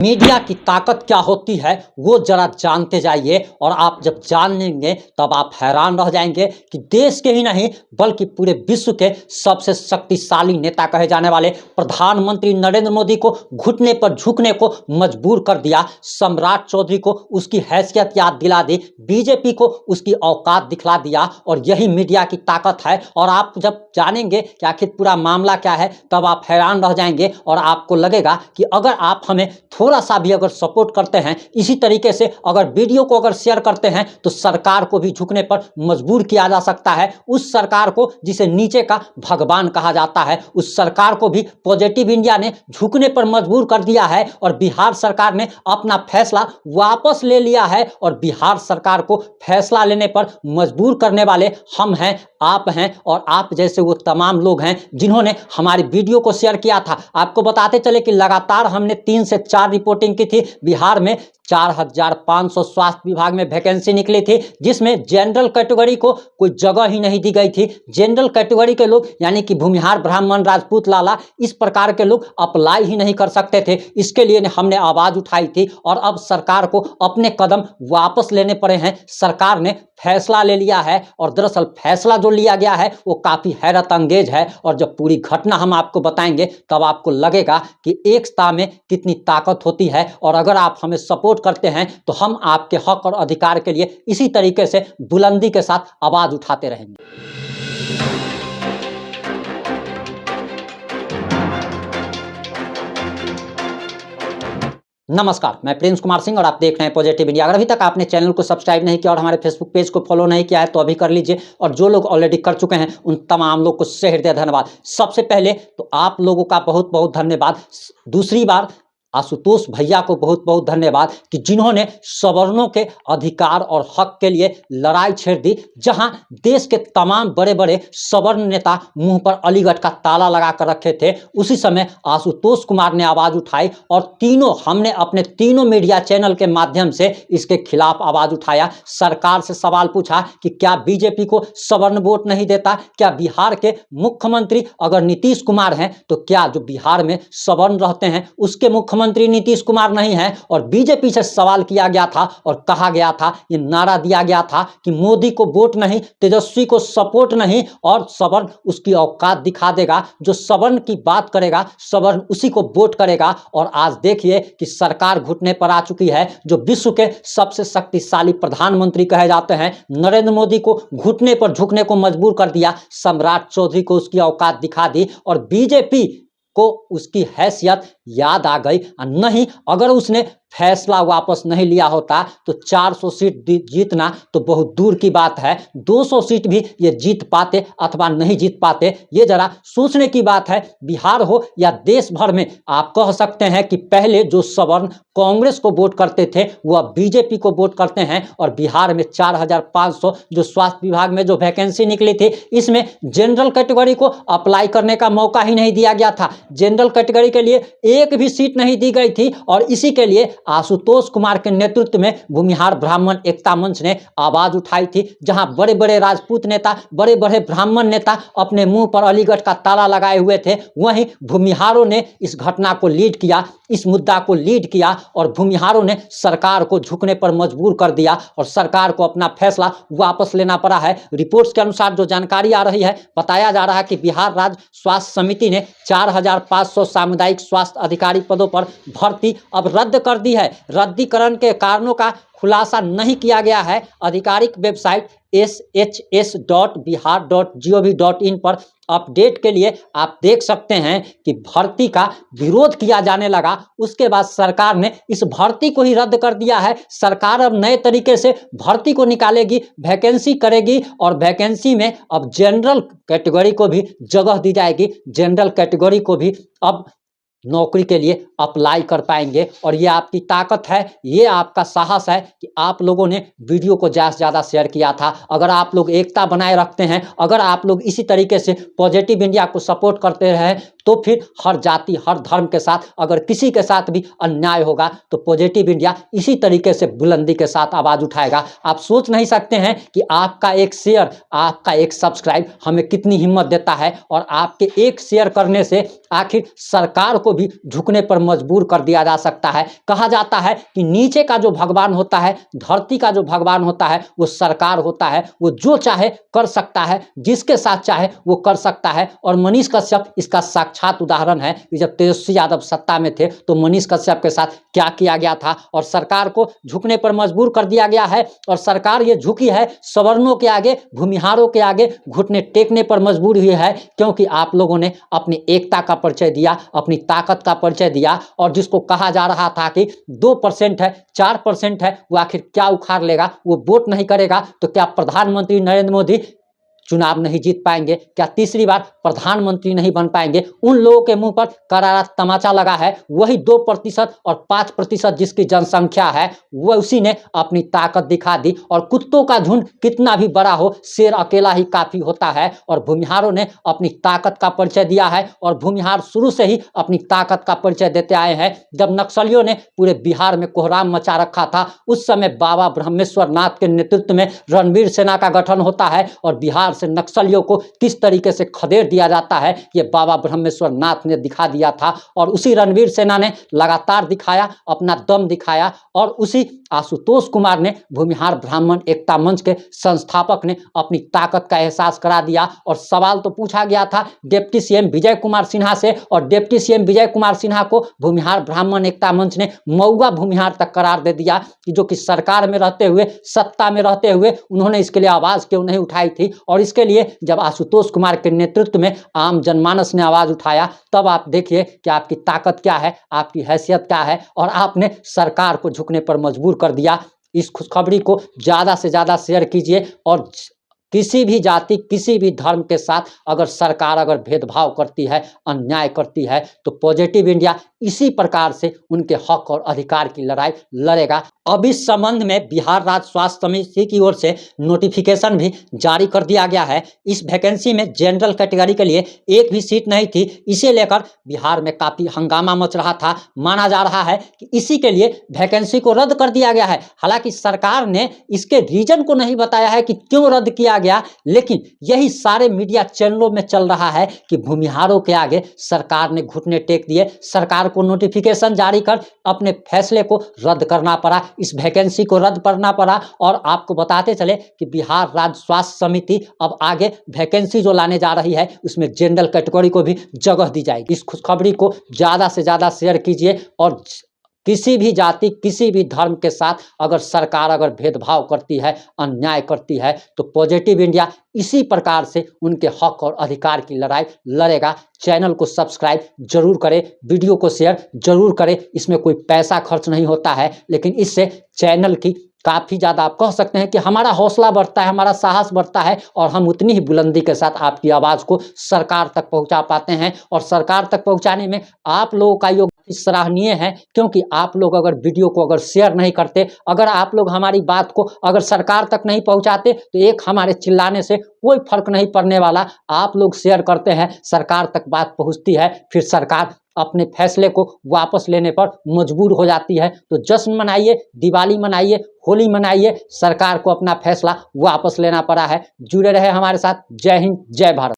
Media की ताकत क्या होती है वो जरा जानते जाइए और आप जब जान लेंगे तब आप हैरान रह जाएंगे कि देश के ही नहीं बल्कि पूरे विश्व के सबसे शक्तिशाली नेता कहे जाने वाले प्रधानमंत्री नरेंद्र मोदी को घुटने पर झुकने को मजबूर कर दिया। सम्राट चौधरी को उसकी हैसियत याद दिला दी, बीजेपी को उसकी औकात दिखला दिया और यही मीडिया की ताकत है। और आप जब जानेंगे कि आखिर पूरा मामला क्या है तब आप हैरान रह जाएंगे और आपको लगेगा कि अगर आप हमें थोड़ा सा भी अगर सपोर्ट करते हैं, इसी तरीके से अगर वीडियो को अगर शेयर करते हैं तो सरकार को भी झुकने पर मजबूर किया जा सकता है। उस सरकार को जिसे नीचे का भगवान कहा जाता है, उस सरकार को भी पॉजिटिव इंडिया ने झुकने पर मजबूर कर दिया है और बिहार सरकार ने अपना फैसला वापस ले लिया है। और बिहार सरकार को फैसला लेने पर मजबूर करने वाले हम हैं, आप हैं और आप जैसे वो तमाम लोग हैं जिन्होंने हमारी वीडियो को शेयर किया था। आपको बताते चले कि लगातार हमने 3 से 4 रिपोर्टिंग की थी। बिहार में 4500 स्वास्थ्य विभाग में वैकेंसी निकली थी, जिसमें जनरल कैटेगरी को कोई जगह ही नहीं दी गई थी। जनरल कैटेगरी के लोग यानी कि भूमिहार, ब्राह्मण, राजपूत, लाला, इस प्रकार के लोग अप्लाई ही नहीं कर सकते थे। इसके लिए हमने आवाज उठाई थी और अब सरकार को अपने कदम वापस लेने पड़े हैं। सरकार ने फैसला ले लिया है और दरअसल फैसला जो लिया गया है वो काफी हैरत अंगेज है। और जब पूरी घटना हम आपको बताएंगे तब आपको लगेगा कि एकता में कितनी ताकत होती है। और अगर आप हमें सपोर्ट करते हैं तो हम आपके हक और अधिकार के लिए इसी तरीके से बुलंदी के साथ आवाज उठाते रहेंगे। नमस्कार, मैं प्रिंस कुमार सिंह और आप देख रहे हैं पॉजिटिव इंडिया। अगर अभी तक आपने चैनल को सब्सक्राइब नहीं किया और हमारे फेसबुक पेज को फॉलो नहीं किया है तो अभी कर लीजिए। और जो लोग ऑलरेडी कर चुके हैं उन तमाम लोग को सहृदय धन्यवाद। सबसे पहले तो आप लोगों का बहुत बहुत धन्यवाद। दूसरी बार आशुतोष भैया को बहुत बहुत धन्यवाद कि जिन्होंने सवर्णों के अधिकार और हक के लिए लड़ाई छेड़ दी। जहां देश के तमाम बड़े बड़े सवर्ण नेता मुंह पर अलीगढ़ का ताला लगा कर रखे थे, उसी समय आशुतोष कुमार ने आवाज उठाई और हमने अपने तीनों मीडिया चैनल के माध्यम से इसके खिलाफ आवाज उठाया। सरकार से सवाल पूछा कि क्या बीजेपी को सवर्ण वोट नहीं देता? क्या बिहार के मुख्यमंत्री अगर नीतीश कुमार हैं तो क्या जो बिहार में सवर्ण रहते हैं उसके मुख्यमंत्री नीतीश कुमार नहीं है? और बीजेपी से सवाल किया गया था और कहा गया था, ये नारा दिया गया था कि मोदी को वोट नहीं, तेजस्वी को सपोर्ट नहीं और सवर्ण उसकी औकात दिखा देगा। जो सवर्ण की बात करेगा सवर्ण उसी को वोट करेगा। और आज देखिए कि सरकार घुटने पर आ चुकी है। जो विश्व के सबसे शक्तिशाली प्रधानमंत्री कहे जाते हैं नरेंद्र मोदी को घुटने पर झुकने को मजबूर कर दिया। सम्राट चौधरी को उसकी औकात दिखा दी और बीजेपी को उसकी हैसियत याद आ गई। नहीं, अगर उसने फैसला वापस नहीं लिया होता तो 400 सीट जीतना तो बहुत दूर की बात है, 200 सीट भी ये जीत पाते अथवा नहीं जीत पाते। ये जरा सोचने की बात है। बिहार हो या देश भर में आप कह सकते हैं कि पहले जो सवर्ण कांग्रेस को वोट करते थे वो अब बीजेपी को वोट करते हैं। और बिहार में 4500 जो स्वास्थ्य विभाग में जो वैकेंसी निकली थी, इसमें जनरल कैटेगरी को अप्लाई करने का मौका ही नहीं दिया गया था। जनरल कैटेगरी के लिए एक भी सीट नहीं दी गई थी और इसी के लिए आशुतोष कुमार के नेतृत्व में भूमिहार ब्राह्मण एकता मंच ने आवाज उठाई थी। जहां बड़े बड़े राजपूत नेता, बड़े बड़े ब्राह्मण नेता अपने मुंह पर अलीगढ़ का ताला लगाए हुए थे, वहीं भूमिहारों ने इस घटना को लीड किया, इस मुद्दा को लीड किया और भूमिहारों ने सरकार को झुकने पर मजबूर कर दिया और सरकार को अपना फैसला वापस लेना पड़ा है। रिपोर्ट्स के अनुसार जो जानकारी आ रही है, बताया जा रहा है कि बिहार राज्य स्वास्थ्य समिति ने 4500 सामुदायिक स्वास्थ्य अधिकारी पदों पर भर्ती अब रद्द कर दी है। रद्दीकरण के कारणों का खुलासा नहीं किया गया है। आधिकारिक वेबसाइट shs.bihar.gov.in पर अपडेट के लिए आप देख सकते हैं कि भर्ती का विरोध किया जाने लगा। उसके बाद सरकार ने इस भर्ती को ही रद्द कर दिया है। सरकार अब नए तरीके से भर्ती को निकालेगी, वैकेंसी करेगी और वैकेंसी में अब जनरल कैटेगरी को भी जगह दी जाएगी। जनरल कैटेगरी को भी अब नौकरी के लिए अप्लाई कर पाएंगे। और ये आपकी ताकत है, ये आपका साहस है कि आप लोगों ने वीडियो को ज़्यादा से ज़्यादा शेयर किया था। अगर आप लोग एकता बनाए रखते हैं, अगर आप लोग इसी तरीके से पॉजिटिव इंडिया को सपोर्ट करते रहे तो फिर हर जाति हर धर्म के साथ अगर किसी के साथ भी अन्याय होगा तो पॉजिटिव इंडिया इसी तरीके से बुलंदी के साथ आवाज़ उठाएगा। आप सोच नहीं सकते हैं कि आपका एक शेयर, आपका एक सब्सक्राइब हमें कितनी हिम्मत देता है, और आपके एक शेयर करने से आखिर सरकार को भी झुकने पर मजबूर कर दिया जा सकता है। कहा जाता है कि नीचे का जो भगवान होता है, धरती का जो भगवान होता है, वो सरकार होता है। वो जो चाहे कर सकता है, जिसके साथ चाहे वो कर सकता है। और मनीष कश्यप इसका साक्षात उदाहरण है कि जब तेजस्वी यादव सत्ता में थे तो मनीष कश्यप के साथ क्या किया गया था, और सरकार को झुकने पर मजबूर कर दिया गया है। और सरकार ये झुकी है सवर्णों के आगे, भूमिहारों के आगे घुटने टेकने पर मजबूर हुई है, क्योंकि आप लोगों ने अपनी एकता का परिचय दिया, अपनी ताकत का परिचय दिया। और जिसको कहा जा रहा था कि 2% है, 4% है, वो आखिर क्या उखाड़ लेगा, वो वोट नहीं करेगा तो क्या प्रधानमंत्री नरेंद्र मोदी चुनाव नहीं जीत पाएंगे, क्या तीसरी बार प्रधानमंत्री नहीं बन पाएंगे। उन लोगों के मुंह पर करारा तमाचा लगा है। वही 2% और 5% जिसकी जनसंख्या है, वह उसी ने अपनी ताकत दिखा दी। और कुत्तों का झुंड कितना भी बड़ा हो, शेर अकेला ही काफी होता है। और भूमिहारों ने अपनी ताकत का परिचय दिया है, और भूमिहार शुरू से ही अपनी ताकत का परिचय देते आए हैं। जब नक्सलियों ने पूरे बिहार में कोहराम मचा रखा था, उस समय बाबा ब्रह्मेश्वर नाथ के नेतृत्व में रणवीर सेना का गठन होता है, और बिहार से नक्सलियों को किस तरीके से खदेड़ दिया जाता है ये बाबा ब्रह्मेश्वर नाथ ने दिखा दिया था। और उसी रणवीर सेना ने लगातार दिखाया, अपना दम दिखाया। और उसी आशुतोष कुमार ने, भूमिहार ब्राह्मण एकता मंच के संस्थापक ने, अपनी ताकत का एहसास करा दिया। और सवाल तो पूछा गया था डिप्टी सीएम विजय कुमार सिन्हा से, और डिप्टी सीएम विजय कुमार सिन्हा को भूमिहार ब्राह्मण एकता मंच ने मऊआ भूमिहार तक करार दे दिया कि जो कि सरकार में रहते हुए, सत्ता में रहते हुए उन्होंने इसके लिए आवाज क्यों नहीं उठाई थी। और इसके लिए जब आशुतोष कुमार के नेतृत्व में आम जनमानस ने आवाज उठाया, तब आप देखिए कि आपकी ताकत क्या है, आपकी हैसियत क्या है, और आपने सरकार को झुकने पर मजबूर कर दिया। इस खुशखबरी को ज़्यादा से ज़्यादा शेयर कीजिए। और किसी भी जाति, किसी भी धर्म के साथ अगर सरकार अगर भेदभाव करती है, अन्याय करती है, तो पॉजिटिव इंडिया इसी प्रकार से उनके हक और अधिकार की लड़ाई लड़ेगा। अब इस संबंध में बिहार राज्य स्वास्थ्य समिति की ओर से नोटिफिकेशन भी जारी कर दिया गया है। इस वैकेंसी में जनरल कैटेगरी के लिए एक भी सीट नहीं थी। इसे लेकर बिहार में काफ़ी हंगामा मच रहा था। माना जा रहा है कि इसी के लिए वैकेंसी को रद्द कर दिया गया है। हालांकि सरकार ने इसके रीजन को नहीं बताया है कि क्यों रद्द किया गया, लेकिन यही सारे मीडिया चैनलों में चल रहा है कि भूमिहारों के आगे सरकार ने घुटने टेक दिए। सरकार को नोटिफिकेशन जारी कर अपने फैसले को रद्द करना पड़ा, इस वैकेंसी को रद्द करना पड़ा। और आपको बताते चले कि बिहार राज्य स्वास्थ्य समिति अब आगे वैकेंसी जो लाने जा रही है, उसमें जनरल कैटेगरी को भी जगह दी जाएगी। इस खुशखबरी को ज़्यादा से ज़्यादा शेयर कीजिए। और किसी भी जाति, किसी भी धर्म के साथ अगर सरकार अगर भेदभाव करती है, अन्याय करती है, तो पॉजिटिव इंडिया इसी प्रकार से उनके हक और अधिकार की लड़ाई लड़ेगा। चैनल को सब्सक्राइब जरूर करें, वीडियो को शेयर जरूर करें। इसमें कोई पैसा खर्च नहीं होता है, लेकिन इससे चैनल की काफ़ी ज़्यादा आप कह सकते हैं कि हमारा हौसला बढ़ता है, हमारा साहस बढ़ता है, और हम उतनी ही बुलंदी के साथ आपकी आवाज़ को सरकार तक पहुंचा पाते हैं। और सरकार तक पहुंचाने में आप लोगों का योगदान सराहनीय है, क्योंकि आप लोग अगर वीडियो को अगर शेयर नहीं करते, अगर आप लोग हमारी बात को अगर सरकार तक नहीं पहुंचाते, तो एक हमारे चिल्लाने से कोई फर्क नहीं पड़ने वाला। आप लोग शेयर करते हैं, सरकार तक बात पहुंचती है, फिर सरकार अपने फैसले को वापस लेने पर मजबूर हो जाती है। तो जश्न मनाइए, दिवाली मनाइए, होली मनाइए, सरकार को अपना फैसला वापस लेना पड़ा है। जुड़े रहे हमारे साथ। जय हिंद, जय भारत।